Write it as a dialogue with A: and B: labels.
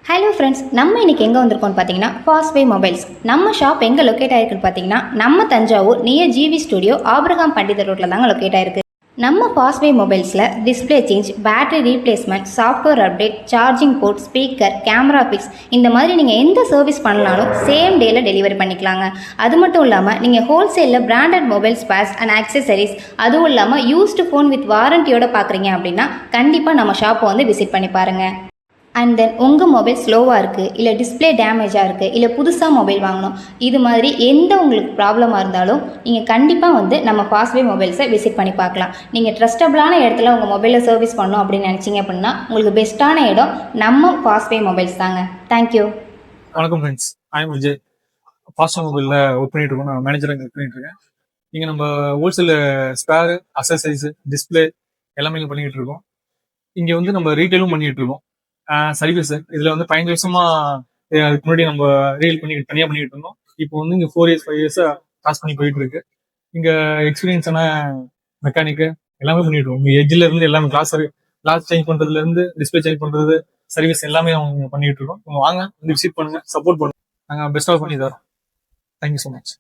A: Hello friends, நம்ம இன்னைக்கு எங்கே வந்திருக்கோம்னு பார்த்தீங்கன்னா ஃபாஸ்ட்வே மொபைல்ஸ். நம்ம ஷாப் எங்கே லொக்கேட் ஆயிருக்குன்னு பார்த்தீங்கன்னா நம்ம Thanjavur near GV studio Abraham Pandithar ரோட்டில் தாங்க லொக்கேட் ஆயிருக்கு. நம்ம ஃபாஸ்ட்வே மொபைல்ஸில் display change, battery replacement, software update, charging port, speaker, camera fix இந்த மாதிரி நீங்கள் எந்த சர்வீஸ் பண்ணாலும் சேம் டேயில் டெலிவரி பண்ணிக்கலாங்க. அது மட்டும் இல்லாமல் நீங்கள் ஹோல்சேலில் branded mobile spares and accessories, அதுவும் இல்லாமல் யூஸ்டு ஃபோன் வித் வாரண்டியோட பார்க்குறீங்க அப்படின்னா கண்டிப்பாக நம்ம ஷாப்பை வந்து விசிட் பண்ணி பாருங்கள். அண்ட் தென் உங்கள் மொபைல் ஸ்லோவாக இருக்குது, இல்லை டிஸ்பிளே டேமேஜாக இருக்குது, இல்லை புதுசாக மொபைல் வாங்கணும், இது மாதிரி எந்த உங்களுக்கு ப்ராப்ளமாக இருந்தாலும் நீங்கள் கண்டிப்பாக வந்து நம்ம ஃபாஸ்ட்வே மொபைல்ஸை விசிட் பண்ணி பார்க்கலாம். நீங்கள் ட்ரஸ்டபிளான இடத்துல உங்கள் மொபைலை சர்வீஸ் பண்ணணும் அப்படின்னு நினச்சிங்க அப்படின்னா உங்களுக்கு பெஸ்ட்டான இடம் நம்ம ஃபாஸ்ட்வே மொபைல்ஸ் தாங்க. தேங்க்யூ.
B: வணக்கம் ஃப்ரெண்ட்ஸ், ஐ எம் விஜய். ஃபாஸ்ட்வே மொபைலில் ஒர்க் பண்ணிட்டு இருக்கோம். நான் மேனேஜராக ஒர்க் பண்ணிட்டு இருக்கேன். இங்கே நம்ம ஹோல்சேல் ஸ்பேர், அசசரிஸ், டிஸ்பிளே எல்லாமே பண்ணிட்டு இருக்கோம். இங்கே வந்து நம்ம ரீட்டைலும் பண்ணிட்டு இருக்கோம். சர்வீஸ் இதுல வந்து 15 வருஷமா அதுக்கு முன்னாடி நம்ம ரீல் தனியா பண்ணிட்டு இருந்தோம். இப்போ வந்து இங்க 4 இயர்ஸ் 5 இயர்ஸா காசு பண்ணி போயிட்டு இருக்கு. இங்க எக்ஸ்பீரியன்ஸான மெக்கானிக் எல்லாமே பண்ணிட்டு இருக்கோம். இங்க எட்ஜ்ல இருந்து எல்லாமே கிளாஸ் சேஞ்ச் பண்றதுல இருந்து டிஸ்பிளே சேஞ்ச் பண்றது, சர்வீஸ் எல்லாமே அவங்க பண்ணிட்டு இருக்கோம். வாங்க வந்து விசிட் பண்ணுங்க, சப்போர்ட் பண்ணுங்க. நாங்க பெஸ்ட்டாக பண்ணி தரோம். Thank you so much.